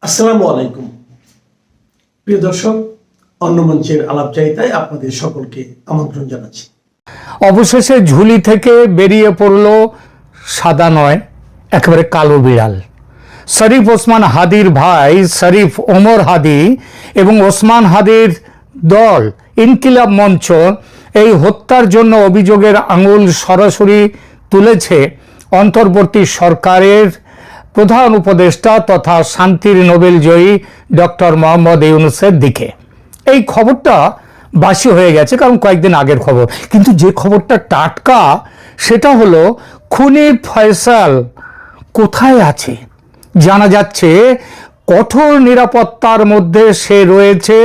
আসসালামু আলাইকুম প্রিয় দর্শক, অন্য মঞ্চের আলাপচারিতায় আপনাদের সকলকে আমন্ত্রণ জানাচ্ছি। অবশেষে ঝুলি থেকে বেরিয়ে পড়ল সাদা নয়, একেবারে কালো বিড়াল। শরীফ ওসমান হাদির ভাই শরীফ ওমর হাদি এবং ওসমান হাদির দল ইনকিলাব মঞ্চ এই হত্যার জন্য অভিযোগের আঙুল সরাসরি তুলেছে অন্তর্বর্তী সরকারের প্রধান উপদেষ্টা তথা শান্তির নোবেল জয়ী ডক্টর মোহাম্মদ ইউনূসের দিকে। এই খবরটা বাসি হয়ে গেছে, কারণ কয়েকদিন আগের খবর, কিন্তু যে খবরটা টাটকা সেটা হলো খুনির ফয়সাল কোথায় আছে। জানা যাচ্ছে কঠোর নিরাপত্তার মধ্যে সে রয়েছে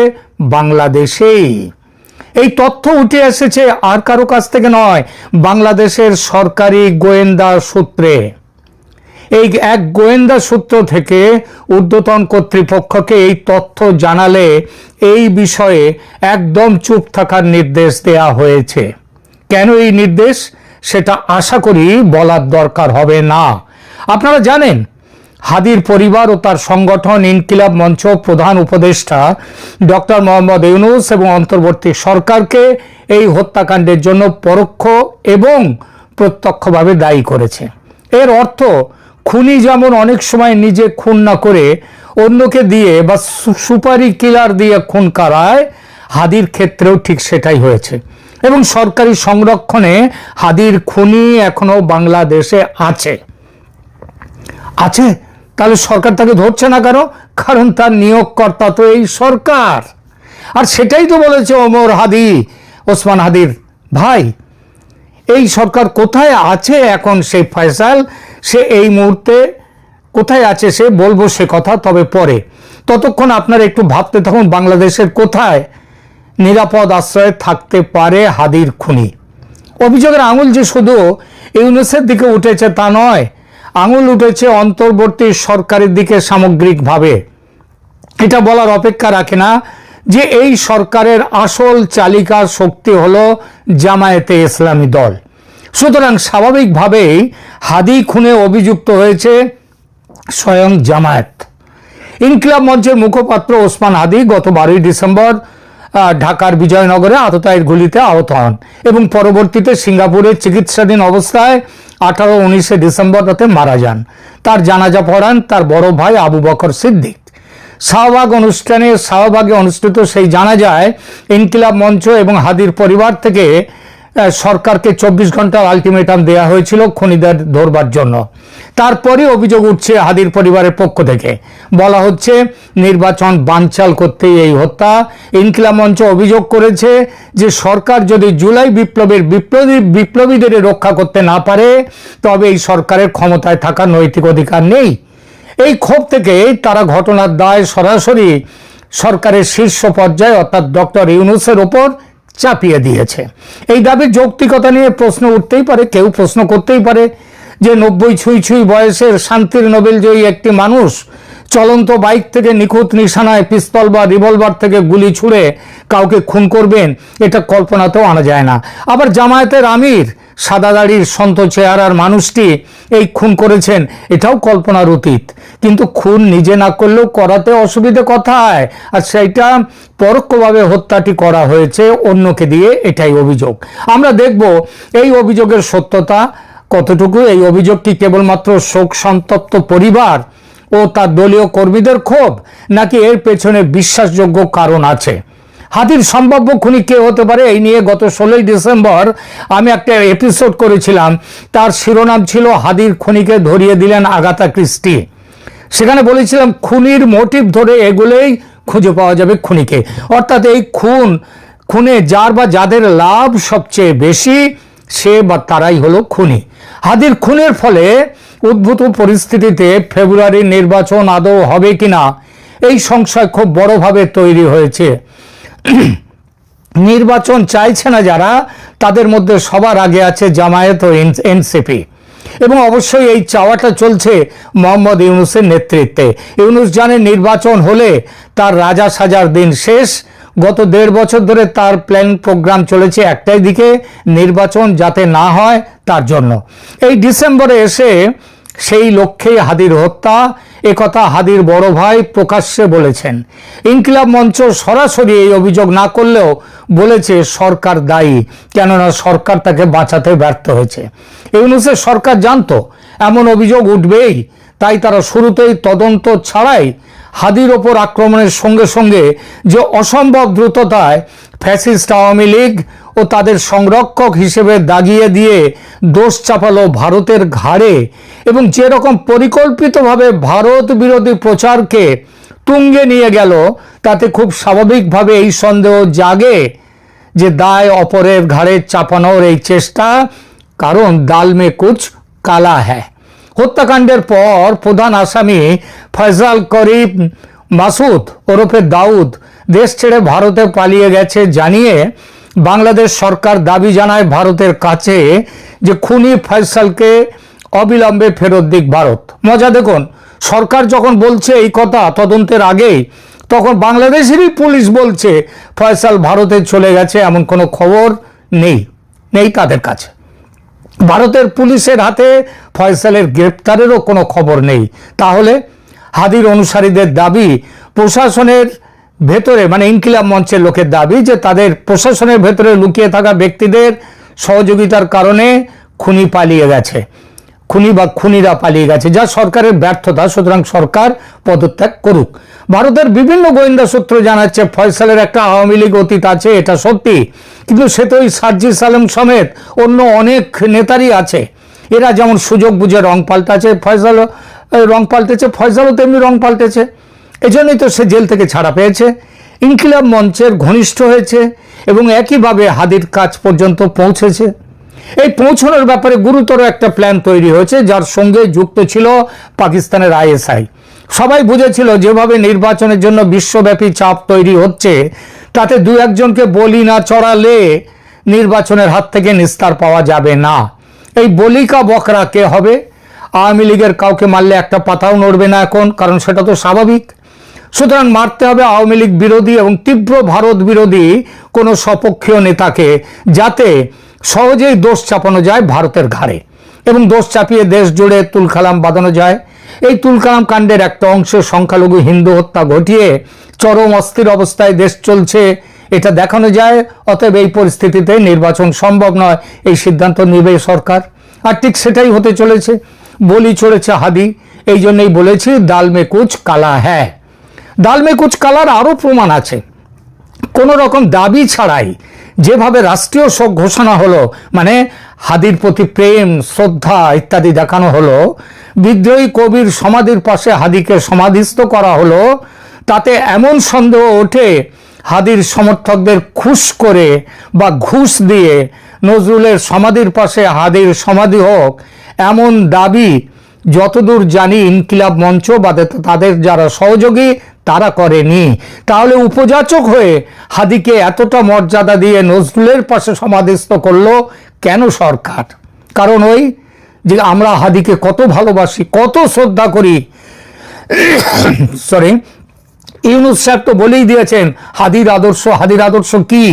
বাংলাদেশেই। এই তথ্য উঠে এসেছে আর কারো কাছ থেকে নয়, বাংলাদেশের সরকারি গোয়েন্দা সূত্রে। এই এক গোয়েন্দা সূত্র থেকে ঊর্ধ্বতন কর্তৃপক্ষকে এই তথ্য জানালে এই বিষয়ে একদম চুপ থাকার নির্দেশ দেয়া হয়েছে। কেন এই নির্দেশ সেটা আশা করি বলার দরকার হবে না। আপনারা জানেন, হাদির পরিবার ও তার সংগঠন ইনকিলাব মঞ্চ প্রধান উপদেষ্টা ডক্টর মোহাম্মদ ইউনূস এবং অন্তর্বর্তী সরকারকে এই হত্যাকাণ্ডের জন্য পরোক্ষ এবং প্রত্যক্ষভাবে দায়ী করেছে। এর অর্থ খুনি যেমন অনেক সময় নিজে খুন না করে অন্যকে দিয়ে বা সুপারি কিলার দিয়ে খুন করায়, হাদির ক্ষেত্রেও ঠিক সেটাই হয়েছে। এবং সরকারি সংরক্ষণে হাদির খুনি এখনো বাংলাদেশে আছে। তাহলে সরকার তাকে ধরছে না কেন? কারণ তার নিয়োগকর্তা তো এই সরকার। আর সেটাই তো বলেছে ওমর হাদি, ওসমান হাদির ভাই। এই সরকার কোথায় আছে এখন সেই ফয়সাল, সে এই মুহূর্তে কোথায় আছে সে বলবো সে কথা, তবে পরে। ততক্ষণ আপনারা একটু ভাবতে থাকুন বাংলাদেশের কোথায় নিরাপদ আশ্রয়ে থাকতে পারে হাদির খুনি। অভিযোগের আঙুল যে শুধু ইউনূসের দিকে উঠেছে তা নয়, আঙুল উঠেছে অন্তর্বর্তী সরকারের দিকে সামগ্রিকভাবে। এটা বলার অপেক্ষা রাখে না যে এই সরকারের আসল চালিকা শক্তি হলো জামায়াতে ইসলামী দল। সুতরাং স্বাভাবিকভাবেই হাদি খুনে অভিযুক্ত হয়েছে স্বয়ং জামায়াত। ইনকিলাব মঞ্চের মুখপাত্র ওসমান হাদি গত 12 ডিসেম্বর ঢাকার বিজয়নগরে আততায়ীর গুলিতে আহত হন এবং পরবর্তীতে সিঙ্গাপুরে চিকিৎসাধীন অবস্থায় 18-19 ডিসেম্বর রাতে মারা যান। তার জানাজা পড়ান তার বড় ভাই আবু বকর সিদ্দিক। শাহবাগে অনুষ্ঠিত সেই জানাজায় ইনকিলাব মঞ্চ এবং হাদির পরিবার থেকে সরকারকে 24 ঘন্টার আলটিমেটাম দেওয়া হয়েছিল খুনিদের ধরবার জন্য। তারপরে অভিযোগ উঠছে হাদির পরিবারের পক্ষ থেকে, বলা হচ্ছে নির্বাচন বানচাল করতেই এই হত্যা। ইনকিলাব মঞ্চ অভিযোগ করেছে যে সরকার যদি জুলাই বিপ্লবীদের রক্ষা করতে না পারে তবে এই সরকারের ক্ষমতায় থাকার নৈতিক অধিকার নেই। এই ক্ষোভ থেকে তারা ঘটনার দায় সরাসরি সরকারের শীর্ষ পর্যায়ে অর্থাৎ ডক্টর ইউনূসের ওপর চাপিয়ে দিয়েছে। এই দাবির যৌক্তিকতা নিয়ে প্রশ্ন উঠতেই পারে, কেউ প্রশ্ন করতেই পারে যে 90 ছুঁই বয়সের শান্তির নোবেল জয়ী একটি মানুষ চলন্ত বাইক থেকে নিখুঁত নিশানায় পিস্তল বা রিভলভার থেকে গুলি ছুঁড়ে কাউকে খুন করবেন, এটা কল্পনাতেও আনা যায় না। আবার জামায়াতের আমির সাদা দাড়ির সন্ত চেহারার মানুষটি এই খুন করেছেন, এটাও কল্পনার অতীত। কিন্তু খুন নিজে না করলেও করাতে অসুবিধে কোথায়? আর সেইটা পরোক্ষভাবে হত্যাটি করা হয়েছে অন্যকে দিয়ে, এটাই অভিযোগ। আমরা দেখব এই অভিযোগের সত্যতা কতটুকু। এই অভিযোগটি কেবলমাত্র শোক সন্তপ্ত পরিবার ও তার দলীয় কর্মীদের ক্ষোভ, নাকি এর পেছনে বিশ্বাসযোগ্য কারণ আছে? হাদির সম্ভাব্য খুনি কে হতে পারে, এই নিয়ে গত 16 ডিসেম্বর আমি একটা এপিসোড করেছিলাম। তার শিরোনাম ছিল হাদির খুনিকে ধরিয়ে দিলেন আগাথা ক্রিস্টি। সেখানে বলেছিলাম খুনির মোটিভ ধরে এগুলোই খুঁজে পাওয়া যাবে খুনিকে। অর্থাৎ এই খুনে যার বা যাদের লাভ সবচেয়ে বেশি সে বা তারাই হলো খুনি। হাদির খুনের ফলে উদ্ভূত পরিস্থিতিতে ফেব্রুয়ারির নির্বাচন আদৌ হবে কিনা এই সংশয় খুব বড়ভাবে তৈরি হয়েছে। নির্বাচন চাইছে না যারা, তাদের মধ্যে সবার আগে আছে জামায়াত ও এনসিপি। এবং অবশ্যই এই চাওয়াটা চলছে মোহাম্মদ ইউনূসের নেতৃত্বে। ইউনূস জানে নির্বাচন হলে তার রাজা সাজার দিন শেষ। গত 1.5 বছর ধরে তার প্ল্যান প্রোগ্রাম চলেছে একটাই দিকে, নির্বাচন যাতে না হয় তার জন্য। এই ডিসেম্বরে এসে সেই লক্ষ্যেই হাদির হত্যা, একথা হাদির বড় ভাই প্রকাশ্যে বলেছেন। ইনকিলাব মঞ্চ সরাসরি এই অভিযোগ না করলেও বলেছে সরকার দায়ী, কেননা সরকার তাকে বাঁচাতে ব্যর্থ হয়েছে। ইউনূসের সরকার জানতো এমন অভিযোগ উঠবেই, তাই তারা শুরুতেই তদন্ত ছাড়াই হাদির ওপর আক্রমণের সঙ্গে সঙ্গে যে অসম্ভব দ্রুততায় ফ্যাসিস্ট আওয়ামী লীগ ও তাদের সংরক্ষক হিসেবে দাগিয়ে দিয়ে দোষ চাপালো ভারতের ঘাড়ে, এবং যেরকম পরিকল্পিতভাবে ভারত বিরোধী প্রচারকে তুঙ্গে নিয়ে গেল, তাতে খুব স্বাভাবিকভাবে এই সন্দেহ জাগে যে দায় অপরের ঘাড়ে চাপানোর এই চেষ্টা, কারণ দাল মে কুছ কালা হ্যায়। হত্যাকাণ্ডের পর প্রধান আসামি ফয়সাল করিম মাসুদ ওরফে দাউদ দেশ ছেড়ে ভারতে পালিয়ে গেছে জানিয়ে বাংলাদেশ সরকার দাবি জানায় ভারতের কাছে যে খুনি ফয়সালকে অবিলম্বে ফেরত দিক ভারত। মজা দেখুন, সরকার যখন বলছে এই কথা তদন্তের আগেই, তখন বাংলাদেশেরই পুলিশ বলছে ফয়সাল ভারতে চলে গেছে, এমন কোনো খবর নেই তাদের কাছে। ভারতের পুলিশের হাতে ফয়সালের গ্রেপ্তারেরও কোনো খবর নেই। তাহলে হাদির অনুসারীদের দাবি প্রশাসনের ভেতরে, মানে ইনকিলাব মঞ্চের লোকের দাবি যে তাদের প্রশাসনের ভেতরে লুকিয়ে থাকা ব্যক্তিদের সহযোগিতার কারণে খুনি পালিয়ে গেছে, খুনিরা পালিয়ে গেছে, যা সরকারের ব্যর্থতা। সুতরাং সরকার পদত্যাগ করুক। ভারতের বিভিন্ন গোয়েন্দা সূত্র জানাচ্ছে ফয়সালের একটা আওয়ামী লীগ অতীত আছে, এটা সত্যি, কিন্তু সে তো ওই সার্জিস আলম সমেত অন্য অনেক নেতারই আছে। এরা যেমন সুযোগ বুঝে রং পাল্টাচ্ছে, ফয়সালও রং পাল্টেছে, ফয়সালও তেমনি রং পাল্টেছে। এজন্যই তো সে জেল থেকে ছাড়া পেয়েছে, ইনকিলাব মঞ্চের ঘনিষ্ঠ হয়েছে এবং একইভাবে হাদির কাছ পর্যন্ত পৌঁছেছে। এই পৌঁছানোর ব্যাপারে গুরুতর একটা প্ল্যান তৈরি হয়েছে, যার সঙ্গে যুক্ত ছিল পাকিস্তানের আইএসআই। সবাই বুঝেছিল যেভাবে নির্বাচনের জন্য বিশ্বব্যাপী চাপ তৈরি হচ্ছে, তাতে দু একজনকে বলি না চড়ালে নির্বাচনের হাত থেকে নিস্তার পাওয়া যাবে না। এই বলিকা বকরা কে হবে? আওয়ামী লীগের কাউকে মারলে একটা পাতাও নড়বে না এখন, কারণ সেটা তো স্বাভাবিক। সুতরাং মারতে হবে আওয়ামী লীগ বিরোধী এবং তীব্র ভারত বিরোধী কোনো স্বপক্ষীয় নেতাকে, যাতে সহজেই দোষ চাপানো যায় ভারতের ঘাড়ে এবং দোষ চাপিয়ে দেশ জুড়ে তুলকালাম বাঁধানো যায়। এই তুলকালাম কাণ্ডের একটা অংশে সংখ্যালঘু হিন্দু হত্যা ঘটিয়ে চরম অস্থির অবস্থায় দেশ চলছে, এটা দেখানো যায়। অতএব এই পরিস্থিতিতে নির্বাচন সম্ভব নয়, এই সিদ্ধান্ত নেবে সরকার। আর ঠিক সেটাই হতে চলেছে। বলি চড়েছে হাদি। এই জন্যই বলেছি দাল মে কুছ কালা হ্যায়। দাল মে কুছ কালার আরও প্রমাণ আছে। কোনো রকম দাবি ছাড়াই যেভাবে রাষ্ট্রীয় শোক ঘোষণা হলো, মানে হাদির প্রতি প্রেম শ্রদ্ধা ইত্যাদি দেখানো হলো, বিদ্রোহী কবির সমাধির পাশে হাদিকে সমাধিস্থ করা হলো, তাতে এমন সন্দেহ ওঠে হাদির সমর্থকদের খুশ করে বা ঘুষ দিয়ে নজরুলের সমাধির পাশে হাদির সমাধি হোক, এমন দাবি যতদূর জানি ইনকিলাব মঞ্চ বা তাদের যারা সহযোগী তারা করেনি। তাহলে উপযাচক হয়ে হাদিকে এতটা মর্যাদা দিয়ে নজরুলের পাশে সমাধিস্থ করলো কেন সরকার? কারণ ওই যে আমরা হাদিকে কত ভালোবাসি, কত শ্রদ্ধা করি। সরি, ইউনূস সাহেব তো বলেই দিয়েছেন হাদির আদর্শ কি,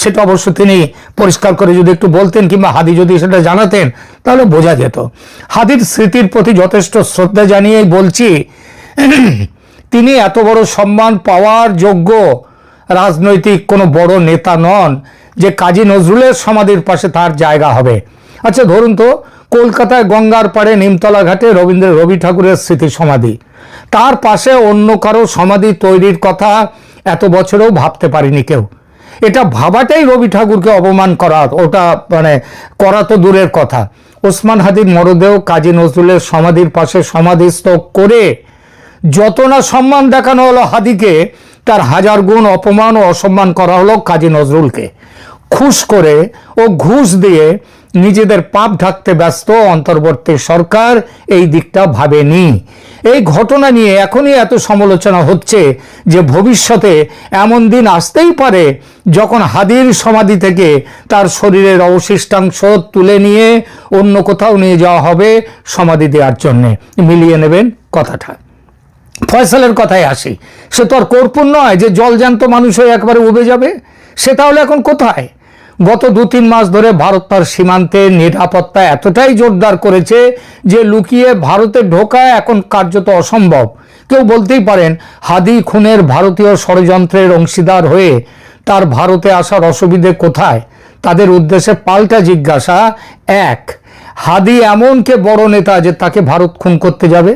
সেটা অবশ্য তিনি পরিষ্কার করে যদি একটু বলতেন, কিংবা হাদি যদি সেটা জানাতেন, তাহলে বোঝা যেত। হাদির স্মৃতির প্রতি যথেষ্ট শ্রদ্ধা জানিয়েই বলছি, তিনি এত বড় সম্মান পাওয়ার যোগ্য রাজনৈতিক কোনো বড় নেতা নন যে কাজী নজরুলের সমাধির পাশে তার জায়গা হবে। আচ্ছা ধরুন তো, কলকাতায় গঙ্গার পাড়ে নিমতলা ঘাটে রবি ঠাকুরের স্মৃতি সমাধি, তার পাশে অন্য কারো সমাধি তৈরির কথা এত বছরেও ভাবতে পারিনি কেউ। এটা ভাবাটাই রবি ঠাকুরকে অপমান করা, ওটা মানে করা তো দূরের কথা। ওসমান হাদির মরদেহ কাজী নজরুলের সমাধির পাশে সমাধিস্থ করে যত না সম্মান দেখানো হলো হাদিকে, তার হাজার গুণ অপমান ও অসম্মান করা হলো কাজী নজরুলকে। খুশ করে ও ঘুষ দিয়ে নিজেদের পাপ ঢাকতে ব্যস্ত অন্তর্বর্তী সরকার এই দিকটা ভাবেনি। এই ঘটনা নিয়ে এখনই এত সমালোচনা হচ্ছে যে ভবিষ্যতে এমন দিন আসতেই পারে যখন হাদির সমাধি থেকে তার শরীরের অবশিষ্টাংশ তুলে নিয়ে অন্য কোথাও নিয়ে যাওয়া হবে সমাধি দেওয়ার জন্যে। মিলিয়ে নেবেন কথাটা। ফয়সালের কথায় আসি, সে তো আর কর্পূর নয় যে জলজান্ত মানুষ হয়ে একবারে উবে যাবে। সে তাহলে এখন কোথায়? গত 2-3 মাস ধরে ভারত তার সীমান্তে নিরাপত্তা এতটাই জোরদার করেছে যে লুকিয়ে ভারতে ঢোকা এখন কার্যত অসম্ভব। কেউ বলতেই পারেন হাদি খুনের ভারতীয় ষড়যন্ত্রের অংশীদার হয়ে তার ভারতে আসার অসুবিধে কোথায়? তাদের উদ্দেশ্যে পাল্টা জিজ্ঞাসা, এক, হাদি এমন কে বড় নেতা যে তাকে ভারত খুন করতে যাবে?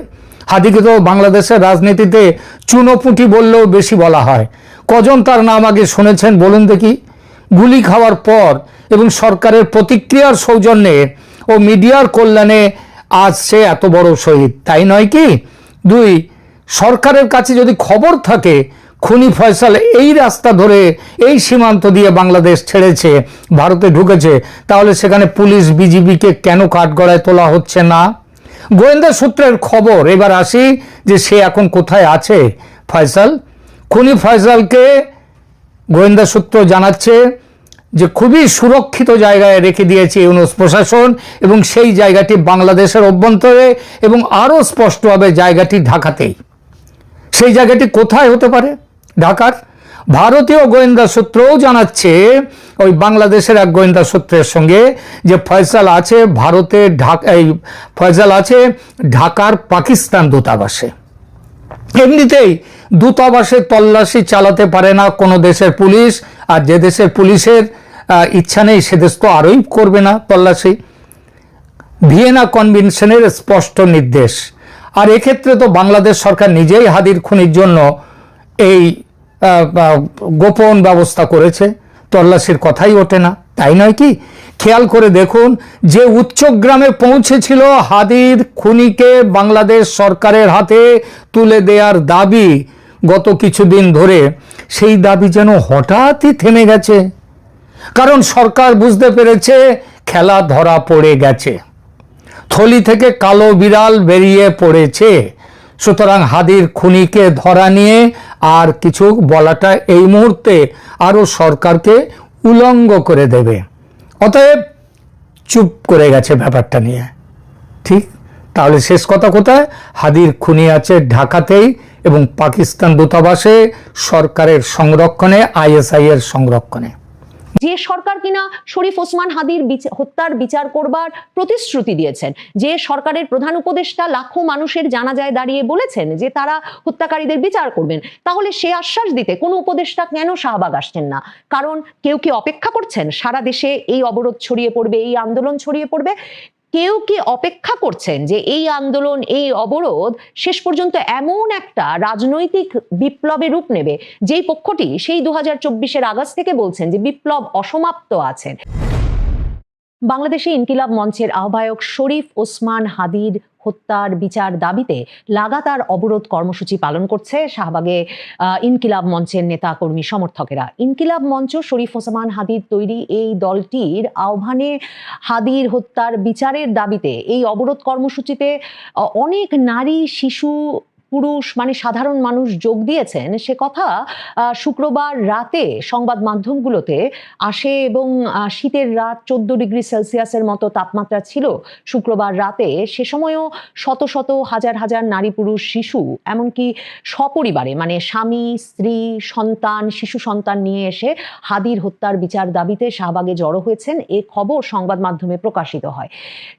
হাদিকে তো বাংলাদেশের রাজনীতিতে চুনোপুঁটি বললেও বেশি বলা হয়। কজন তার নাম আগে শুনেছেন বলুন দেখি? গুলি খাওয়ার পর এবং সরকারের প্রতিক্রিয়ার সৌজন্যে ও মিডিয়ার কল্যাণে আজ সে এত বড় শহীদ, তাই নয় কি? 2, সরকারের কাছে যদি খবর থাকে খুনি ফয়সাল এই রাস্তা ধরে এই সীমান্ত দিয়ে বাংলাদেশ ছেড়েছে, ভারতে ঢুকেছে, তাহলে সেখানে পুলিশ বিজিবিকে কেন কাঠগড়ায় তোলা হচ্ছে না? গোয়েন্দা সূত্রের খবর, এবার আসি যে সে এখন কোথায় আছে ফয়সাল। খুনি ফয়সালকে গোয়েন্দা সূত্র জানাচ্ছে যে খুবই সুরক্ষিত জায়গায় রেখে দিয়েছে ইউনূস প্রশাসন, এবং সেই জায়গাটি বাংলাদেশের অভ্যন্তরে এবং আরও স্পষ্টভাবে জায়গাটি ঢাকাতেই। সেই জায়গাটি কোথায় হতে পারে? ঢাকার। ভারতীয় গোয়েন্দা সূত্রও জানাচ্ছে ওই বাংলাদেশের এক গোয়েন্দা সূত্রের সঙ্গে যে ফয়সাল আছে ফয়সাল আছে ঢাকার পাকিস্তান দূতাবাসে। এমনিতেই দূতাবাসে তল্লাশি চালাতে পারে না কোনো দেশের পুলিশ, আর যে দেশের পুলিশের ইচ্ছা নেই সে দেশ তো আরোই করবে না তল্লাশি। ভিয়েনা কনভেনশনের স্পষ্ট নির্দেশ। আর এক্ষেত্রে তো বাংলাদেশ সরকার নিজেই হাদির খুনির জন্য এই গোপন ব্যবস্থা করেছে, তল্লাশির কথাই ওঠে না, তাই নয় কি? খেয়াল করে দেখুন, যে উচ্চগ্রামে পৌঁছেছিল হাদির খুনিকে বাংলাদেশ সরকারের হাতে তুলে দেওয়ার দাবি গত কিছুদিন ধরে, সেই দাবি যেন হঠাৎই থেমে গেছে। কারণ সরকার বুঝতে পেরেছে খেলা ধরা পড়ে গেছে, থলি থেকে কালো বিড়াল বেরিয়ে পড়েছে। সুতরাং হাদির খুনিকে ধরা নিয়ে আর কিছু বলাটা এই মুহূর্তে আরও সরকারকে উলঙ্গ করে দেবে। অতএব চুপ করে গেছে ব্যাপারটা নিয়ে। ঠিক, তাহলে শেষ কথা কোথায়? হাদির খুনি আছে ঢাকাতেই এবং পাকিস্তান দূতাবাসে, সরকারের সংরক্ষণে, আইএসআই এর সংরক্ষণে। যে সরকার কিনা শরীফ ওসমান হাদির হত্যার বিচার করবার প্রতিশ্রুতি দিয়েছেন, যে সরকারের প্রধান উপদেষ্টা লাখো মানুষের জানাজায় দাঁড়িয়ে বলেছেন যে তারা হত্যাকারীদের বিচার করবেন, তাহলে সে আশ্বাস দিতে কোনো উপদেষ্টা কেন শাহবাগ আসছেন না? কারণ কেউ কি অপেক্ষা করছেন সারা দেশে এই অবরোধ ছড়িয়ে পড়বে, এই আন্দোলন ছড়িয়ে পড়বে? কেউ কি অপেক্ষা করছেন যে এই আন্দোলন, এই অবরোধ শেষ পর্যন্ত এমন একটা রাজনৈতিক বিপ্লবে রূপ নেবে যেই পক্ষটি সেই 2024-এর আগস্ট থেকে বলছেন যে বিপ্লব অসমাপ্ত আছে? বাংলাদেশে ইনকিলাব মঞ্চের আহ্বায়ক শরীফ ওসমান হাদির হত্যার বিচার দাবিতে লাগাতার অবরোধ কর্মসূচি পালন করছে শাহবাগে ইনকিলাব মঞ্চের নেতা কর্মী সমর্থকেরা। ইনকিলাব মঞ্চ শরীফ ওসমান হাদির তৈরি এই দলটির আহ্বানে হাদির হত্যার বিচারের দাবিতে এই অবরোধ কর্মসূচিতে অনেক নারী, শিশু, পুরুষ মানে সাধারণ মানুষ যোগ দিয়েছেন, সে কথা শুক্রবার রাতে সংবাদ মাধ্যমগুলোতে আসে। এবং শীতের রাত, 14 ডিগ্রি সেলসিয়াসের মতো তাপমাত্রা ছিল শুক্রবার রাতে। সে সময়ও শত শত হাজার হাজার নারী, পুরুষ, শিশু, এমনকি সপরিবারে মানে স্বামী, স্ত্রী, সন্তান, শিশু সন্তান নিয়ে এসে হাদির হত্যার বিচার দাবিতে শাহবাগে জড়ো হয়েছেন। এ খবর সংবাদ মাধ্যমে প্রকাশিত হয়।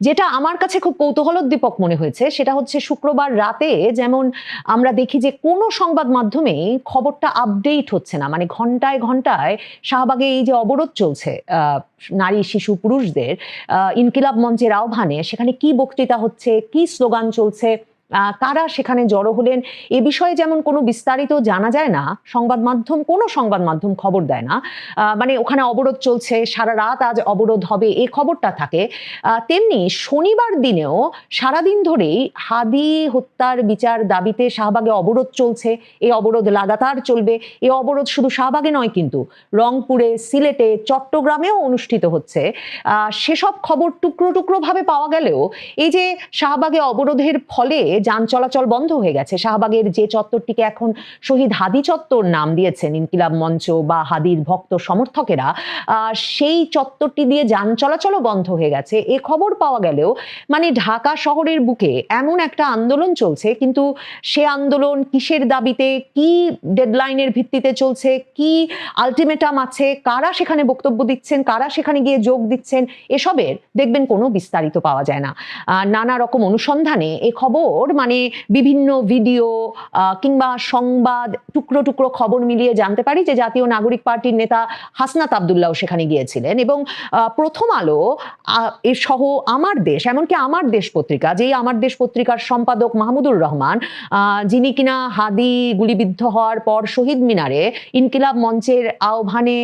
যেটা আমার কাছে খুব কৌতূহলোদ্দীপক মনে হয়েছে সেটা হচ্ছে শুক্রবার রাতে যেমন আমরা দেখি যে কোনো সংবাদ মাধ্যমে খবরটা আপডেট হচ্ছে না, মানে ঘন্টায় ঘন্টায় শাহবাগে এই যে অবরোধ চলছে নারী, শিশু, পুরুষদের ইনকিলাব মঞ্চের আহ্বানে, সেখানে কি বক্তৃতা হচ্ছে, কি স্লোগান চলছে, কারা সেখানে জড়ো হলেন, এ বিষয়ে যেমন কোনো বিস্তারিত জানা যায় না, কোনো সংবাদ মাধ্যম খবর দেয় না। মানে ওখানে অবরোধ চলছে, সারা রাত আজ অবরোধ হবে এই খবরটা থাকে। তেমনি শনিবার দিনেও সারাদিন ধরেই হাদি হত্যার বিচার দাবিতে শাহবাগে অবরোধ চলছে। এই অবরোধ লাগাতার চলবে। এই অবরোধ শুধু শাহবাগে নয়, কিন্তু রংপুরে, সিলেটে, চট্টগ্রামেও অনুষ্ঠিত হচ্ছে। সেসব খবর টুকরো টুকরো ভাবে পাওয়া গেলেও এই যে শাহবাগে অবরোধের ফলে যান চলাচল বন্ধ হয়ে গেছে। শাহবাগের যে চত্বরটিকে এখন শহীদ হাদি চত্বর নাম দিয়েছেন ইনকিলাব মঞ্চ বা হাদির ভক্ত সমর্থকেরা, সেই চত্বরটি দিয়ে যান চলাচলও বন্ধ হয়ে গেছে। এ খবর পাওয়া গেলেও মানে ঢাকা শহরের বুকে এমন একটা আন্দোলন চলছে, কিন্তু সে আন্দোলন কিসের দাবিতে, কি ডেডলাইনের ভিত্তিতে চলছে, কি আলটিমেটাম আছে, কারা সেখানে বক্তব্য দিচ্ছেন, কারা সেখানে গিয়ে যোগ দিচ্ছেন, এসবের দেখবেন কোনো বিস্তারিত পাওয়া যায় না। নানা রকম অনুসন্ধানে এ খবর মানে বিভিন্ন ভিডিও কিংবা সংবাদ টুকরো টুকরো খবর মিলিয়ে জানতে পারি যে জাতীয় নাগরিক পার্টির নেতা হাসনাত আব্দুল্লাহ সেখানে গিয়েছিলেন, এবং প্রথম আলো এর সহ আমার দেশ, এমনকি আমার দেশ পত্রিকা, যেই আমার দেশ পত্রিকার সম্পাদক মাহমুদুর রহমান, যিনি কিনা হাদি গুলিবিদ্ধ হওয়ার পর শহীদ মিনারে ইনকিলাব মঞ্চের আহ্বানে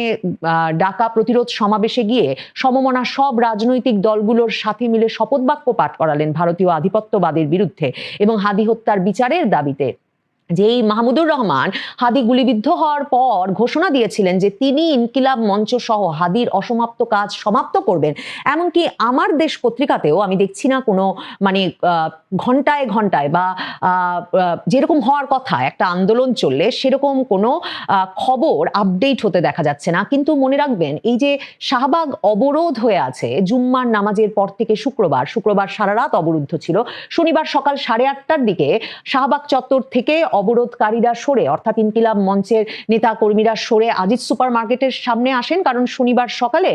ডাকা প্রতিরোধ সমাবেশে গিয়ে সমমনা সব রাজনৈতিক দলগুলোর সাথে মিলে শপথ বাক্য পাঠ করালেন ভারতীয় আধিপত্যবাদের বিরুদ্ধে এবং হাদি হত্যার বিচারের দাবিতে। যেই মাহমুদুর রহমান হাদি গুলিবিদ্ধ হওয়ার পর ঘোষণা দিয়েছিলেন যে তিনি ইনকিলাব মঞ্চ সহ হাদির অসমাপ্ত কাজ সমাপ্ত করবেন, এমনকি আমার দেশ পত্রিকাতেও আমি দেখছি না কোনো মানে ঘন্টায় ঘন্টায় বা যেরকম হওয়ার কথা একটা আন্দোলন চললে সেরকম কোনো খবর আপডেট হতে দেখা যাচ্ছে না। কিন্তু মনে রাখবেন, এই যে শাহবাগ অবরোধ হয়ে আছে জুম্মার নামাজের পর থেকে শুক্রবার সারা রাত অবরুদ্ধ ছিল। শনিবার সকাল 8:30টার দিকে শাহবাগ চত্বর থেকে অবরোধকারীরা সরে, অর্থাৎ ইনকিলাব মঞ্চের নেতা কর্মীরা সরে আজিজ সুপার মার্কেটের সামনে আসেন, কারণ শনিবার সকালে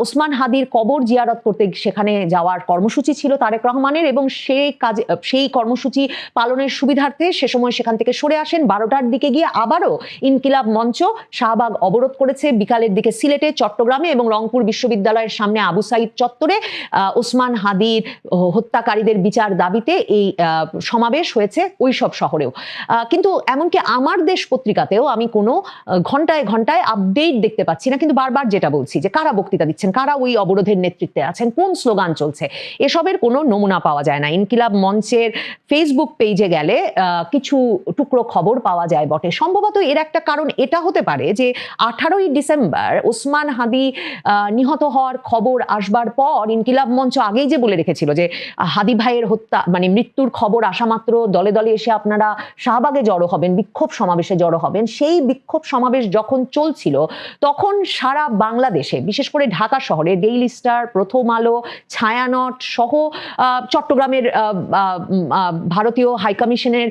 ওসমান হাদির কবর জিয়ারত করতে সেখানে যাওয়ার কর্মসূচি ছিল তারেক রহমানের, এবং সেই কর্মসূচি পালনের সুবিধার্থে সে সময় সেখান থেকে সরে আসেন। 12টার দিকে গিয়ে আবারও ইনকিলাব মঞ্চ শাহবাগ অবরোধ করেছে। বিকালের দিকে সিলেটে, চট্টগ্রামে এবং রংপুর বিশ্ববিদ্যালয়ের সামনে আবু সাইদ চত্বরে ওসমান হাদির হত্যাকারীদের বিচার দাবিতে এই সমাবেশ হয়েছে ওই সব শহরেও। কিন্তু এমনকি আমার দেশ পত্রিকাতেও আমি কোনো ঘন্টায় ঘন্টায় আপডেট দেখতে পাচ্ছি না। কিন্তু বারবার যেটা বলছি যে কারা বক্তৃতা দিচ্ছেন, কারা ওই অবরোধের নেতৃত্বে আছেন, কোন স্লোগান চলছে, এসবের কোনো নমুনা পাওয়া যায় না। ইনকিলাব মঞ্চের ফেসবুক পেজে গেলে কিছু টুকরো খবর পাওয়া যায় বটে। সম্ভবত এর একটা কারণ এটা হতে পারে যে 18ই ডিসেম্বর ওসমান হাদি নিহত হওয়ার খবর আসবার পর ইনকিলাব মঞ্চ আগেই যে বলে রেখেছিল যে হাদি ভাইয়ের হত্যা মানে মৃত্যুর খবর আসা মাত্র দলে দলে এসে আপনারা শাহবাগে জড়ো হবেন, বিক্ষোভ সমাবেশে জড়ো হবেন। সেই বিক্ষোভ সমাবেশ যখন চলছিল তখন সারা বাংলাদেশে, বিশেষ করে ঢাকা শহরে ডেইলি স্টার, প্রথম আলো, ছায়ানট সহ চট্টগ্রামের ভারতীয় হাইকমিশনের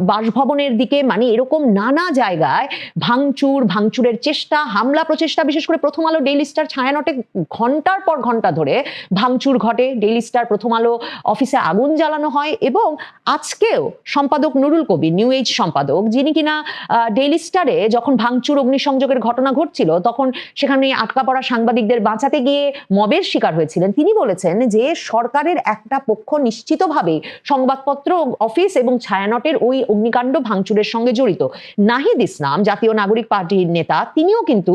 বাসভবনের দিকে মানে এরকম নানা জায়গায় ভাঙচুরের চেষ্টা, হামলা প্রচেষ্টা, বিশেষ করে প্রথম আলো, ডেইলি স্টার, ছায়ানটে ঘন্টার পর ঘন্টা ধরে ভাঙচুর ঘটে। ডেইলি স্টার, প্রথম আলো অফিসে আগুন জ্বালানো হয়, এবং আজকেও সম্পাদক নুরুল কবির, নিউ এজ সম্পাদক, যিনি কিনা ডেইলি স্টারে যখন ভাঙচুর অগ্নিসংযোগের ঘটনা ঘটছিল তখন সেখানে আটকা পড়া সাংবাদিকদের বাঁচাতে গিয়ে মবের শিকার হয়েছিলেন, তিনি বলেছেন যে সরকারের একটা পক্ষ নিশ্চিতভাবে সংবাদপত্র অফিস এবং ছায়ানটের ওই অগ্নিকাণ্ড ভাঙচুরের সঙ্গে জড়িত। নাহিদ ইসলাম, জাতীয় নাগরিক পার্টির নেতা, তিনিও কিন্তু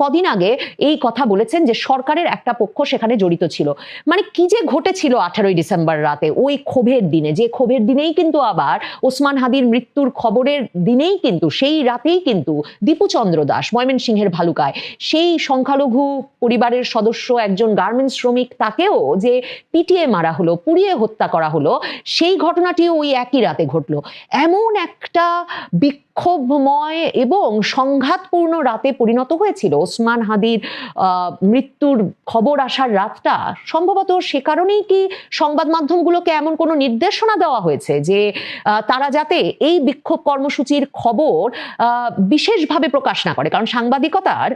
কদিন আগে এই কথা বলেছেন যে সরকারের একটা পক্ষ সেখানে জড়িত ছিল। মানে কি যে ঘটেছিল 18ই ডিসেম্বর রাতে, ওই ক্ষোভের দিনে, যে ক্ষোভের দিনেই কিন্তু আবার ওসমান হাদির মৃত্যুর খবরের দিনেই কিন্তু, সেই রাতেই কিন্তু দীপু চন্দ্র দাস ময়মনসিংহের ভালুকায়, সেই সংখ্যালঘু পরিবারের সদস্য একজন গার্মেন্টস শ্রমিক, তাকেও যে পিটিয়ে মারা হলো, পুড়িয়ে হত্যা করা হলো, সেই ঘটনাটিও ওই একই রাতে ঘটলো। এমন একটা বিক্ষোভময় এবং সংঘাতপূর্ণ রাতে পরিণত হয়েছিল ওসমান হাদির মৃত্যুর খবর আসার রাতটা। সম্ভবত সে কারণেই কি সংবাদ মাধ্যমগুলোকে এমন কোনো নির্দেশনা দেওয়া হয়েছে যে তারা যাতে এই বিক্ষোভ কর্মসূচির খবর বিশেষভাবে প্রকাশ না করে। কারণ সাংবাদিকতার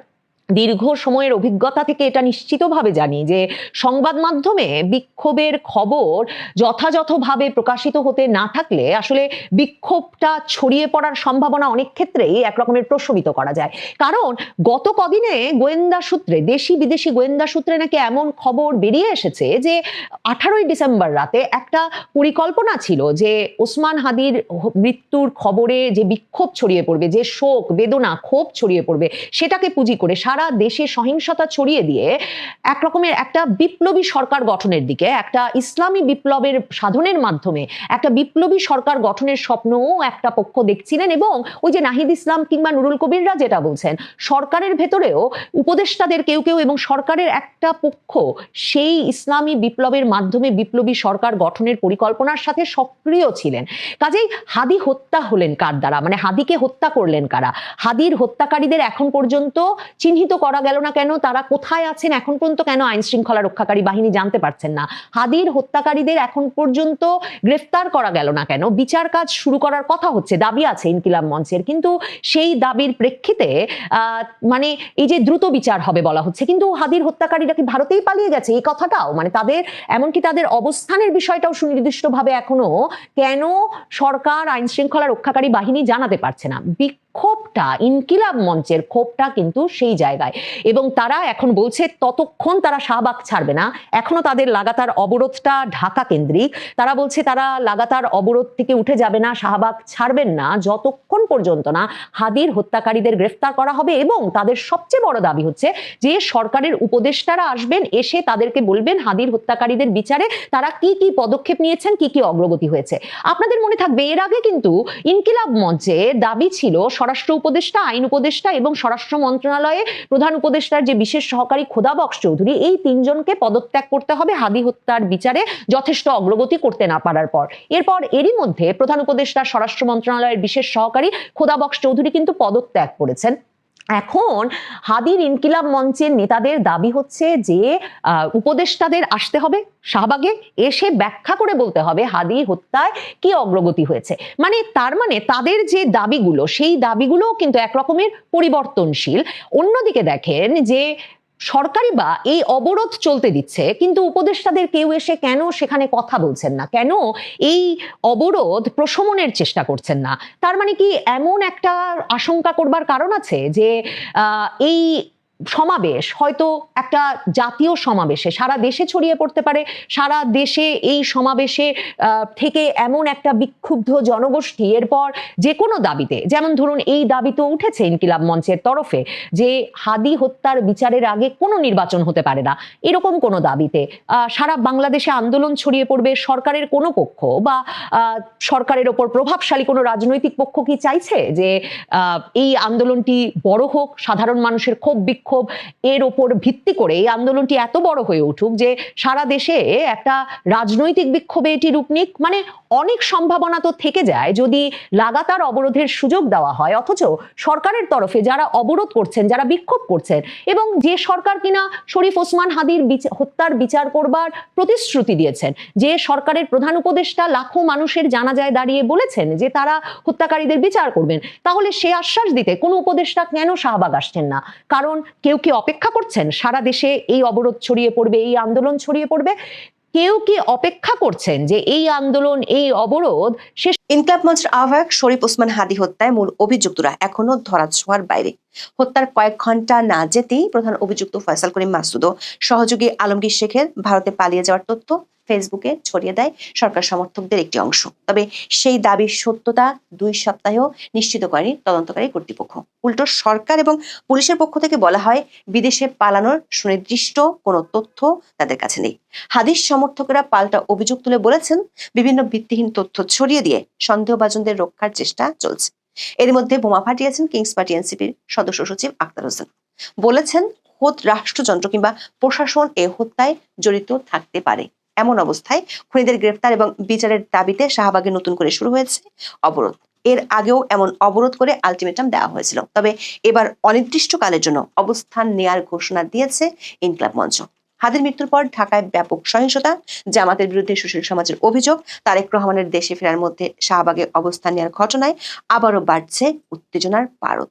দীর্ঘ সময়ের অভিজ্ঞতা থেকে এটা নিশ্চিতভাবে জানি যে সংবাদ মাধ্যমে বিক্ষোভের খবর যথাযথভাবে প্রকাশিত হতে না থাকলে আসলে বিক্ষোভটা ছড়িয়ে পড়ার সম্ভাবনা অনেক ক্ষেত্রেই একরকমের প্রশমিত করা যায়। কারণ গত কদিনে গোয়েন্দা সূত্রে, দেশি বিদেশি গোয়েন্দা সূত্রে নাকি এমন খবর বেরিয়ে এসেছে যে 18ই ডিসেম্বর রাতে একটা পরিকল্পনা ছিল যে ওসমান হাদির মৃত্যুর খবরে যে বিক্ষোভ ছড়িয়ে পড়বে, যে শোক, বেদনা, ক্ষোভ ছড়িয়ে পড়বে, সেটাকে পুঁজি করে সারা সারা দেশে সহিংসতা ছড়িয়ে দিয়ে এক রকমের একটা বিপ্লবী সরকার গঠনের দিকে, একটা ইসলামী বিপ্লবের সাধনের মাধ্যমে একটা বিপ্লবী সরকার গঠনের স্বপ্নও একটা পক্ষ দেখছিলেন। এবং ওই যে নাহিদ ইসলাম কিংবা নুরুল কবিররা যেটা বলছেন, সরকারের ভেতরেও উপদেষ্টাদের কেউ কেউ এবং সরকারের একটা পক্ষ সেই ইসলামী বিপ্লবের মাধ্যমে বিপ্লবী সরকার গঠনের পরিকল্পনার সাথে সক্রিয় ছিলেন। কাজেই হাদি হত্যা হলেন কার দ্বারা, মানে হাদিকে হত্যা করলেন কারা? হাদির হত্যাকারীদের এখন পর্যন্ত চিহ্নিত করা গেল না কেন? তারা কোথায় আছেন এখন পর্যন্ত কেন আইন শৃঙ্খলা রক্ষাকারী বাহিনী জানতে পারছেন না? হাদির হত্যাকারীদের এখন পর্যন্ত গ্রেফতার করা গেল না কেন? বিচার কাজ শুরু করার কথা হচ্ছে, দাবি আছে ইনকিলাব মঞ্চের, কিন্তু সেই দাবির প্রেক্ষিতে মানে এই যে দ্রুত বিচার হবে বলা হচ্ছে, কিন্তু হাদির হত্যাকারীরা কি ভারতেই পালিয়ে গেছে এই কথাটাও, মানে তাদের এমনকি তাদের অবস্থানের বিষয়টাও সুনির্দিষ্টভাবে এখনো কেন সরকার আইন শৃঙ্খলা রক্ষাকারী বাহিনী জানাতে পারছে না? ক্ষোভটা, ইনকিলাব মঞ্চের ক্ষোভটা কিন্তু সেই জায়গায়। এবং তারা এখন বলছে ততক্ষণ তারা শাহবাগ ছাড়বে না, এখনো তাদের লাগাতার অবরোধটা ঢাকা কেন্দ্রিক। তারা বলছে তারা লাগাতার অবরোধ থেকে উঠে যাবে না, শাহবাগ ছাড়বেন না যতক্ষণ পর্যন্ত না হাদির হত্যাকারীদের গ্রেফতার করা হবে। এবং তাদের সবচেয়ে বড় দাবি হচ্ছে যে সরকারের উপদেষ্টারা আসবেন, এসে তাদেরকে বলবেন হাদির হত্যাকারীদের বিচারে তারা কি কি পদক্ষেপ নিয়েছেন, কি কি অগ্রগতি হয়েছে। আপনাদের মনে থাকবে এর আগে কিন্তু ইনকিলাব মঞ্চে দাবি ছিল স্বরাষ্ট্র উপদেষ্টা, আইন উপদেষ্টা এবং স্বরাষ্ট্র মন্ত্রণালয়ে প্রধান উপদেষ্টার যে বিশেষ সহকারী খোদা বক্স চৌধুরী, এই তিনজনকে পদত্যাগ করতে হবে হাদি হত্যার বিচারে যথেষ্ট অগ্রগতি করতে না পারার পর। এরপর এরই মধ্যে প্রধান উপদেষ্টা স্বরাষ্ট্র মন্ত্রণালয়ের বিশেষ সহকারী খোদা বক্স চৌধুরী কিন্তু পদত্যাগ করেছেন। এখন হাদির ইনকিলাব মঞ্চের নেতাদের দাবি হচ্ছে যে উপদেষ্টাদের আসতে হবে শাহবাগে, এসে ব্যাখ্যা করে বলতে হবে হাদি হত্যায় কি অগ্রগতি হয়েছে। মানে তার মানে তাদের যে দাবিগুলো, সেই দাবিগুলো কিন্তু এক রকমের পরিবর্তনশীল। অন্যদিকে দেখেন যে সরকারি বা এই অবরোধ চলতে দিচ্ছে, কিন্তু উপদেষ্টাদের কেউ এসে কেন সেখানে কথা বলছেন না, কেন এই অবরোধ প্রশমনের চেষ্টা করছেন না? তার মানে কি এমন একটা আশঙ্কা করবার কারণ আছে যে এই সমাবেশ হয়তো একটা জাতীয় সমাবেশে সারা দেশে ছড়িয়ে পড়তে পারে, সারা দেশে এই সমাবেশে থেকে এমন একটা বিক্ষুব্ধ জনগোষ্ঠী এরপর যে কোনো দাবিতে, যেমন ধরুন এই দাবি তো উঠেছে ইনকিলাব মঞ্চের তরফে যে হাদি হত্যার বিচারের আগে কোনো নির্বাচন হতে পারে না, এরকম কোনো দাবিতে সারা বাংলাদেশে আন্দোলন ছড়িয়ে পড়বে। সরকারের কোনো পক্ষ বা সরকারের ওপর প্রভাবশালী কোনো রাজনৈতিক পক্ষ কি চাইছে যে এই আন্দোলনটি বড় হোক, সাধারণ মানুষের ক্ষোভ বিক্ষোভ এর ওপর ভিত্তি করে এই আন্দোলনটি এত বড় হয়ে উঠুক যে সারা দেশে একটা রাজনৈতিক বিক্ষোভে এটি রূপ নিক? মানে অনেক সম্ভাবনা তো থেকে যায় যদি লাগাতার অবরোধের সুযোগ দেওয়া হয়, অথচ সরকারের তরফে যারা অবরোধ করছেন, যারা বিক্ষোভ করছেন, এবং যে সরকার কিনা শরীফ ওসমান হাদির হত্যার বিচার করবার প্রতিশ্রুতি দিয়েছেন, যে সরকারের প্রধান উপদেষ্টা লাখো মানুষের জানাজায় দাঁড়িয়ে বলেছেন যে তারা হত্যাকারীদের বিচার করবেন, তাহলে সে আশ্বাস দিতে কোনো উপদেষ্টা কেন শাহবাগ আসছেন না? কারণ কেউ কি অপেক্ষা করছেন সারা দেশে এই অবরোধ ছড়িয়ে পড়বে, এই আন্দোলন ছড়িয়ে পড়বে? কেউ কি অপেক্ষা করছেন যে এই আন্দোলন, এই অবরোধ শেষ? ইনকিলাব মঞ্চের আহ্বায়ক শরীফ ওসমান হাদি হত্যায় মূল অভিযুক্তরা এখনো ধরাছোঁয়ার বাইরে। হত্যার কয়েক ঘন্টা না যেতেই প্রধান অভিযুক্ত ফয়সাল করিম মাসুদ ও সহযোগী আলমগীর শেখের ভারতে পালিয়ে যাওয়ার তথ্য ফেসবুকে ছড়িয়ে দেয় সরকার সমর্থকদের একটি অংশ। তবে সেই দাবির সত্যতা 2 সপ্তাহেও নিশ্চিত করেনি তদন্তকারী কর্তৃপক্ষ। উল্টো সরকার এবং পুলিশের পক্ষ থেকে বলা হয় বিদেশে পালানোর সুনির্দিষ্ট কোনো তথ্য তাদের কাছে নেই। হাদিস সমর্থকেরা পাল্টা অভিযোগ তুলে বলেছেন বিভিন্ন ভিত্তিহীন তথ্য ছড়িয়ে দিয়ে সন্দেহভাজনদের রক্ষার চেষ্টা চলছে। এর মধ্যে বোমা ফাটিয়েছেন কিংস পার্টি এনসিপির সদস্য সচিব আক্তার হোসেন। বলেছেন খোদ রাষ্ট্রযন্ত্র কিংবা প্রশাসন এ হত্যায় জড়িত থাকতে পারে। এমন অবস্থায় খুনিদের গ্রেফতার এবং বিচারের দাবিতে শাহবাগে নতুন করে শুরু হয়েছে অবরোধ। এর আগেও এমন অবরোধ করে আলটিমেটাম দেওয়া হয়েছিল, তবে এবার অনির্দিষ্টকালের জন্য অবস্থান নেয়ার ঘোষণা দিয়েছে ইনকিলাব মঞ্চ। হাদির মৃত্যুর পর ঢাকায় ব্যাপক সহিংসতা, জামাতের বিরুদ্ধে সুশীল সমাজের অভিযোগ, তারেক রহমানের দেশে ফেরার মধ্যে শাহবাগে অবস্থান নেওয়ার ঘটনায় আবারও বাড়ছে উত্তেজনার পারদ।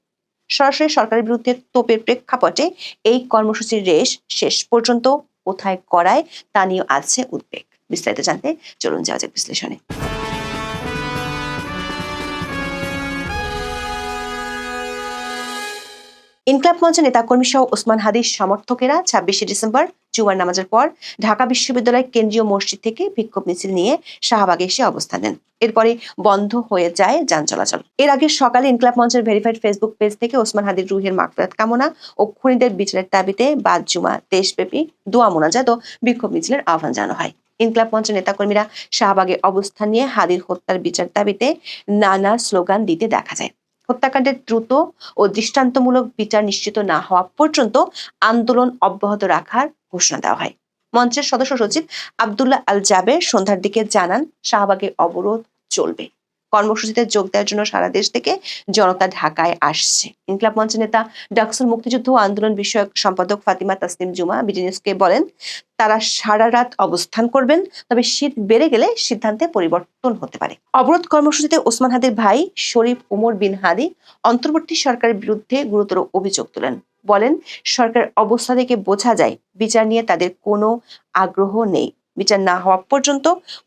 সরাসরি সরকারের বিরুদ্ধে তোপের প্রেক্ষাপটে এই কর্মসূচির রেশ শেষ পর্যন্ত কোথায় করায় তা নিয়ে আছে উদ্বেগ। বিস্তারিত জানতে চলুন যাওয়া যাক বিশ্লেষণে। ইনকিলাব মঞ্চের নেতাকর্মী সহ ওসমান হাদির সমর্থকেরা 26শে ডিসেম্বর জুমার নামাজের পর ঢাকা বিশ্ববিদ্যালয়ের কেন্দ্রীয় মসজিদ থেকে বিক্ষোভ মিছিল নিয়ে শাহবাগে এসে অবস্থান নেন। এরপরে বন্ধ হয়ে যায় যান চলাচল। এর আগে সকালে ইনকিলাব মঞ্চের ভেরিফাইড ফেসবুক পেজ থেকে ওসমান হাদির রুহের মাগফিরাত কামনা ও খুনিদের বিচারের দাবিতে বাদ জুমা দেশব্যাপী দোয়া মোনাজাত ও বিক্ষোভ মিছিলের আহ্বান জানানো হয়। ইনকিলাব মঞ্চের নেতাকর্মীরা শাহবাগে অবস্থান নিয়ে হাদির হত্যার বিচার দাবিতে নানা স্লোগান দিতে দেখা যায়। হত্যাকাণ্ডের দ্রুত ও দৃষ্টান্তমূলক বিচার নিশ্চিত না হওয়া পর্যন্ত আন্দোলন অব্যাহত রাখার ঘোষণা দেওয়া হয়। মঞ্চের সদস্য সচিব আব্দুল্লাহ আল জাবের সন্ধ্যার দিকে জানান, শাহবাগে অবরোধ চলবে। কর্মসূচিতে যোগ দেওয়ার জন্য সারা দেশ থেকে জনতা ঢাকায় আসছে। ইনকিলাব মঞ্চের নেতা ডাকসুর মুক্তিযুদ্ধ ও আন্দোলন বিষয়ক সম্পাদক ফাতিমা তাসনিম জুমা বিডিনিউজকে বলেন, তারা সারা রাত অবস্থান করবেন, তবে শীত বেড়ে গেলে সিদ্ধান্তে পরিবর্তন হতে পারে। অবরোধ কর্মসূচিতে ওসমান হাদির ভাই শরীফ ওমর বিন হাদি অন্তর্বর্তী সরকারের বিরুদ্ধে গুরুতর অভিযোগ তোলেন। বলেন, সরকারের অবস্থা থেকে বোঝা যায় বিচার নিয়ে তাদের কোনো আগ্রহ নেই। বিচার না হওয়া পর্যন্ত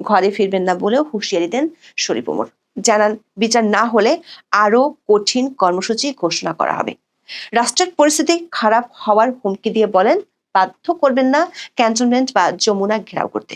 ঘরে ফিরবেন না বলেও হুঁশিয়ারি দেন শরীফ ওমর। জানান, বিচার না হলে আরো কঠিন কর্মসূচি ঘোষণা করা হবে। রাষ্ট্রের পরিস্থিতি খারাপ হওয়ার হুমকি দিয়ে বলেন, বাধ্য করবেন না ক্যান্টনমেন্ট বা যমুনা ঘেরাও করতে।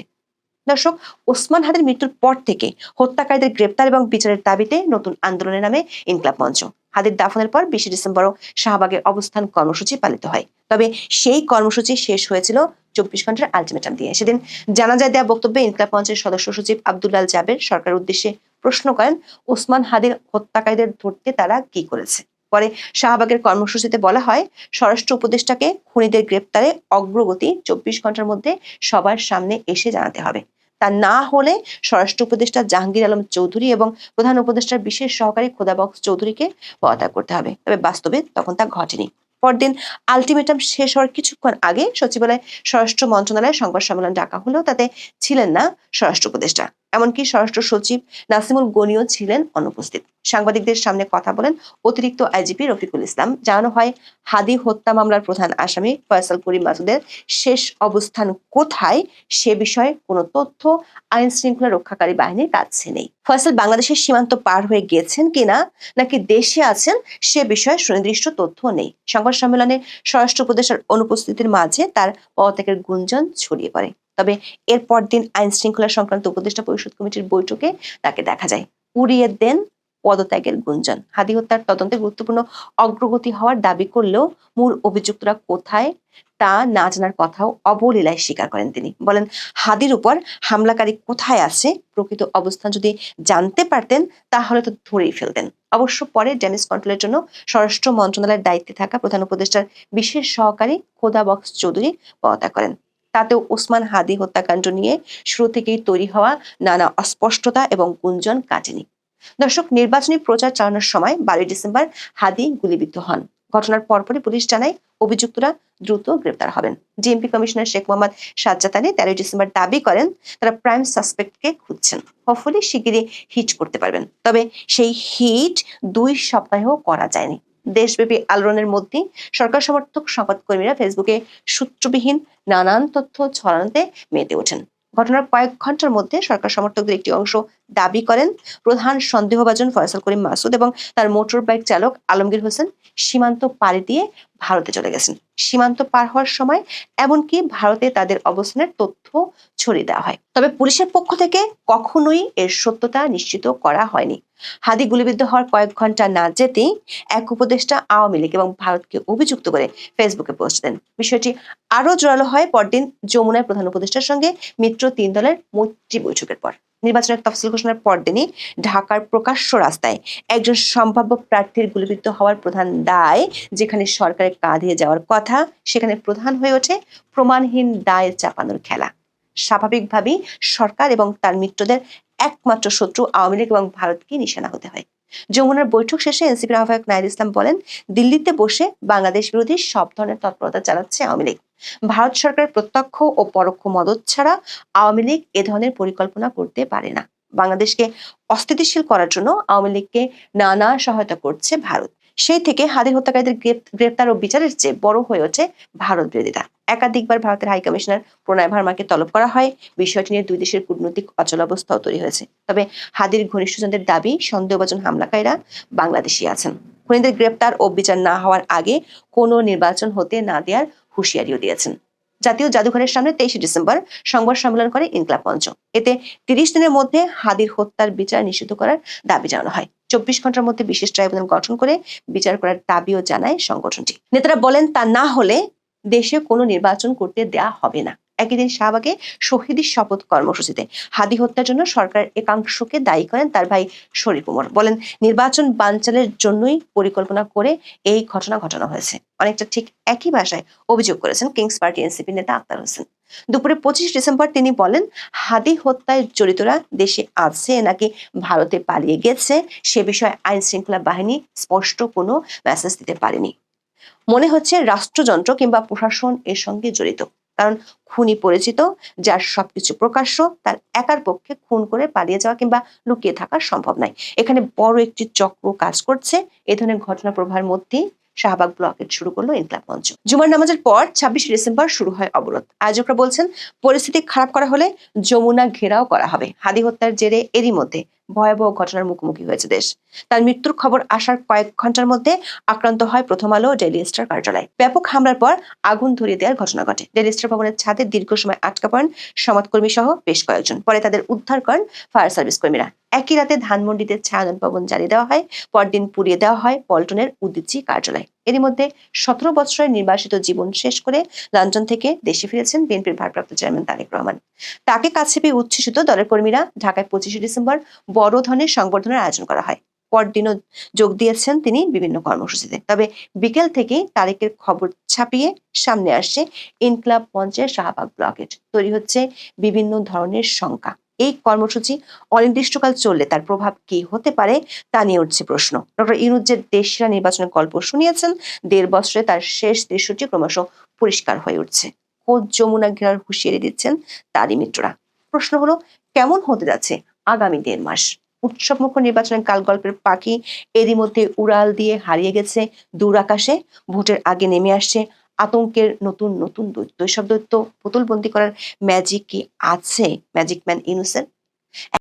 দর্শক, ওসমান হাদির মৃত্যুর পর থেকে হত্যাকারীদের গ্রেপ্তার এবং বিচারের দাবিতে নতুন আন্দোলনের নামে ইনকিলাব মঞ্চ। হাদির দাফনের পর 20 ডিসেম্বরও শাহবাগে অবস্থান কর্মসূচি পালিত হয়। তবে সেই কর্মসূচি শেষ হয়েছিল 24 ঘন্টার আলটিমেটাম দিয়ে। সেদিন জানাজায় দেওয়া বক্তব্যে ইনকিলাব মঞ্চের সদস্য সচিব আব্দুল্লাহ আল জাবের সরকারের উদ্দেশ্যে প্রশ্ন করেন, ওসমান হাদির হত্যাকারীদের ধরতে তারা কি করেছে। পরে শাহবাগের কর্মসূচিতে বলা হয়, স্বরাষ্ট্র উপদেষ্টাকে খুনিদের গ্রেপ্তারে অগ্রগতি 24 ঘন্টার মধ্যে সবার সামনে এসে জানাতে হবে। তা না হলে স্বরাষ্ট্র উপদেষ্টা জাহাঙ্গীর আলম চৌধুরী এবং প্রধান উপদেষ্টার বিশেষ সহকারী খোদাবক্স চৌধুরীকে পদত্যাগ করতে হবে। তবে বাস্তবে তখন তা ঘটেনি। পরদিন আলটিমেটাম শেষ হওয়ার কিছুক্ষণ আগে সচিবালয় স্বরাষ্ট্র মন্ত্রণালয়ে সংবাদ সম্মেলন ডাকা হলেও তাতে ছিলেন না স্বরাষ্ট্র উপদেষ্টা। এমনকি স্বরাষ্ট্র সচিব নাসিমুল গনিও ছিলেন অনুপস্থিত। সাংবাদিকদের সামনে কথা বলেন অতিরিক্ত আইজিপি রফিকুল ইসলাম। জানানো হয়, হাদি হত্যা মামলার প্রধান আসামি ফয়সাল করিম মাসুদের শেষ অবস্থান কোথায় সে বিষয়ে কোনো তথ্য আইন শৃঙ্খলা রক্ষাকারী বাহিনীর কাছে নেই। ফয়সাল বাংলাদেশের সীমান্ত পার হয়ে গেছেন কিনা নাকি দেশে আছেন সে বিষয়ে সুনির্দিষ্ট তথ্য নেই। সংবাদ সম্মেলনে স্বরাষ্ট্র উপদেষ্টার অনুপস্থিতির মাঝে তার পদত্যাগের গুঞ্জন ছড়িয়ে পড়ে। তবে এর পরদিন আইন শৃঙ্খলা সংক্রান্ত উপদেষ্টা পরিষদ কমিটির বৈঠকে তাকে দেখা যায়। উড়িয়ে দেন পদত্যাগের গুঞ্জন। হাদি হত্যার তদন্তে গুরুত্বপূর্ণ অগ্রগতি হওয়ার দাবি করলেও মূল অভিযুক্তরা কোথায় তা না জানার কথাও অবলীলায় স্বীকার করেন তিনি। বলেন, হাদির উপর হামলাকারী কোথায় আছে প্রকৃত অবস্থান যদি জানতে পারতেন তাহলে তো ধরেই ফেলতেন। অবশ্য পরে ড্যামেজ কন্ট্রোলের জন্য স্বরাষ্ট্র মন্ত্রণালয়ের দায়িত্বে থাকা প্রধান উপদেষ্টার বিশেষ সহকারী খোদাবক্স চৌধুরী পদত্যাগ করেন। তাতেও ওসমান হাদি হত্যাকাণ্ড নিয়ে শুরু থেকেই তৈরি হওয়া নানা অস্পষ্টতা এবং গুঞ্জন কাটেনি। দর্শক, নির্বাচনী প্রচার চালানোর সময় 12 ডিসেম্বর হাদি গুলিবিদ্ধ হন। ঘটনার পরপরই পুলিশ জানায় অভিযুক্তরা দ্রুত গ্রেপ্তার হবেন। DMP commissioner Sheikh Mohammad Sajjad Ali 13 December দাবি করেন, তারা প্রাইম সাসপেক্টকে খুঁজছেন, হপফুলি শিগগিরই হিট করতে পারবেন। তবে সেই হিট 2 সপ্তাহেও করা যায়নি। দেশব্যাপী আলোড়নের মধ্যে সরকার সমর্থক সংবাদকর্মীরা ফেসবুকে সূত্রবিহীন নানান তথ্য ছড়ানোতে মেতে ওঠেন। ঘটনার কয়েক ঘন্টার মধ্যে সরকার সমর্থকদের একটি অংশ দাবি করেন, প্রধান সন্দেহভাজন ফয়সাল করিম মাসুদ এবং তার মোটর বাইক চালক আলমগীর হোসেন সীমান্ত পাড়ি দিয়ে ভারতে চলে গেছেন। সীমান্ত পার হওয়ার সময় এমনকি ভারতে তাদের অবস্থানের তথ্য ছড়িয়ে দেওয়া হয়। তবে পুলিশের পক্ষ থেকে কখনোই এর সত্যতা নিশ্চিত করা হয়নি। হাদি গুলিবিদ্ধ হওয়ার কয়েক ঘন্টা না যেতেই এক উপদেষ্টা আওয়ামী লীগ এবং ভারতকে অভিযুক্ত করে ফেসবুকে পোস্ট দেন। বিষয়টি আরো জোরালো হয় পরদিন যমুনায় প্রধান উপদেষ্টার সঙ্গে মিত্র 3 দলের মৈত্রী বৈঠকের পর। নির্বাচনের তফসিল ঘোষণার পরদিনই ঢাকার প্রকাশ্য রাস্তায় একজন সম্ভাব্য প্রার্থীর গুলিবিদ্ধ হওয়ার প্রধান দায় যেখানে সরকারের কাঁধে যাওয়ার কথা, সেখানে প্রধান হয়ে ওঠে প্রমাণহীন দায় চাপানোর খেলা। স্বাভাবিকভাবেই সরকার এবং তার মিত্রদের একমাত্র শত্রু আওয়ামী লীগ এবং ভারতকে নিশানা হতে হয়। যমুনার বৈঠক শেষে এনসিপির আহ্বায়ক নাহিদ ইসলাম বলেন, দিল্লিতে বসে বাংলাদেশ বিরোধী সব ধরনের তৎপরতা চালাচ্ছে আওয়ামী লীগ। ভারত সরকারের প্রত্যক্ষ ও পরোক্ষ মদত ছাড়া আওয়ামী লীগ এ ধরনের পরিকল্পনা করতে পারে না। বাংলাদেশকে অস্থিতিশীল করার জন্য আওয়ামী লীগকে নানা সহায়তা করছে ভারত। সেই থেকে হাদি হত্যাকারীদের গ্রেপ্তার ও বিচারের চেয়ে বড় হয়ে ওঠে ভারত বিরোধিতা। একাধিকবার ভারতের হাই কমিশনার প্রণয় ভার্মাকে তলব করা হয়। বিষয়টি নিয়ে 2 দেশের কূটনৈতিক অচলাবস্থাও তৈরি হয়েছে। তবে হাদির ঘনিষ্ঠজনদের দাবি, সন্দেহভাজন হামলাকারীরা বাংলাদেশি আছেন। খুনিদের গ্রেপ্তার ও বিচার না হওয়ার আগে কোনো নির্বাচন হতে না দেওয়ার হুঁশিয়ারিও দিয়েছেন। জাতীয় জাদুঘরের সামনে 23 ডিসেম্বর সংবাদ সম্মেলন করে ইনকিলাব মঞ্চ। এতে 30 দিনের মধ্যে হাদির হত্যার বিচার নিশ্চিত করার দাবি জানানো হয়। 24 ঘন্টার মধ্যে বিশেষ ট্রাইব্যুনাল গঠন করে বিচার করার দাবিও জানায় সংগঠনটি। নেতারা বলেন, তা না হলে দেশে কোনো নির্বাচন করতে দেয়া হবে না। একই দিন শাহবাগে শহীদের শপথ কর্মসূচিতে হাদি হত্যার জন্য সরকারের একাংশকে দায়ী করেন তার ভাই শরীফ ওমর। বলেন, নির্বাচন বানচালের জন্যই পরিকল্পনা করে এই ঘটনা ঘটানো হয়েছে। অনেকটা ঠিক একই ভাষায় অভিযোগ করেছেন কিংস পার্টি এনসিপি নেতা আক্তার হোসেন। দুপুরে 25 ডিসেম্বর তিনি বলেন, হাদি হত্যায় জড়িতরা দেশে আছে নাকি ভারতে পালিয়ে গেছে সে বিষয়ে আইন শৃঙ্খলা বাহিনী স্পষ্ট কোনো মেসেজ দিতে পারেনি। মনে হচ্ছে রাষ্ট্রযন্ত্র কিংবা প্রশাসন এর সঙ্গে জড়িত। কারণ খুনি পরিচিত, যার সবকিছু প্রকাশ্য, তার একার পক্ষে খুন করে পালিয়ে যাওয়া কিংবা লুকিয়ে থাকা সম্ভব নয়। এখানে বড় একটি চক্র কাজ করছে। এ ধরনের ঘটনা প্রবাহের মধ্যেই শাহবাগ ব্লকেট শুরু করলো ইনকিলাব মঞ্চ। জুমার নামাজের পর 26 ডিসেম্বর শুরু হয় অবরোধ। আয়োজকরা বলছেন, পরিস্থিতি খারাপ করা হলে যমুনা ঘেরাও করা হবে। হাদি হত্যার জেরে এরই মধ্যে ভয়াবহ ঘটনার মুখোমুখি হয়েছে দেশ। তার মৃত্যুর খবর আসার কয়েক ঘন্টার মধ্যে আক্রান্ত হয় প্রথম আলো ও ডেইলি স্টার কার্যালয়। ব্যাপক হামলার পর আগুন ধরিয়ে দেওয়ার ঘটনা ঘটে। ডেইলি স্টার ভবনের ছাদে দীর্ঘ সময় আটকা পড়েন সমাজকর্মী সহ বেশ কয়েকজন। পরে তাদের উদ্ধার করেন ফায়ার সার্ভিস কর্মীরা। একই রাতে ধানমন্ডিতে ছায়ানট ভবন জ্বালিয়ে দেওয়া হয়। পরদিন পুড়িয়ে দেওয়া হয় পল্টনের উদীচী কার্যালয়। এরই মধ্যে 17 বছরের নির্বাসিত জীবন শেষ করে লন্ডন থেকে দেশে ফিরেছেন বিএনপির ভারপ্রাপ্ত চেয়ারম্যান তারেক রহমান। তাকে কাছে পেয়ে উচ্ছ্বসিত দলের কর্মীরা ঢাকায় 25 ডিসেম্বর বড় ধরনের সংবর্ধনার আয়োজন করা হয়। পরদিনও যোগ দিয়েছেন তিনি বিভিন্ন কর্মসূচিতে। তবে বিকেল থেকেই তারেকের খবর ছাপিয়ে সামনে আসছে ইনকিলাব মঞ্চের শাহবাগ ব্লকেট। তৈরি হচ্ছে বিভিন্ন ধরনের শঙ্কা। এই কর্মসূচি অনির্দিষ্টকাল চললে তার প্রভাব কি হতে পারে তা নিয়ে উঠছে প্রশ্ন। ডক্টর ইউনূস যে দেশসেরা নির্বাচনের গল্প শুনিয়েছেন, 1.5 বছরে তার শেষ দৃশ্যটি ক্রমশ পরিষ্কার হয়ে উঠছে। খোদ যমুনা ঘেরার হুঁশিয়ারি দিচ্ছেন তারই মিত্ররা। প্রশ্ন হলো, কেমন হতে যাচ্ছে আগামী 1.5 মাস? উৎসবমুখর নির্বাচনের কাল গল্পের পাখি এরই মধ্যে উড়াল দিয়ে হারিয়ে গেছে দূর আকাশে। ভোটের আগে নেমে আসছে আতঙ্কের নতুন নতুন দৈত্য। এসব দৈত্য পুতুলবন্দি করার ম্যাজিক কি আছে ম্যাজিক ম্যান ইউনূসের?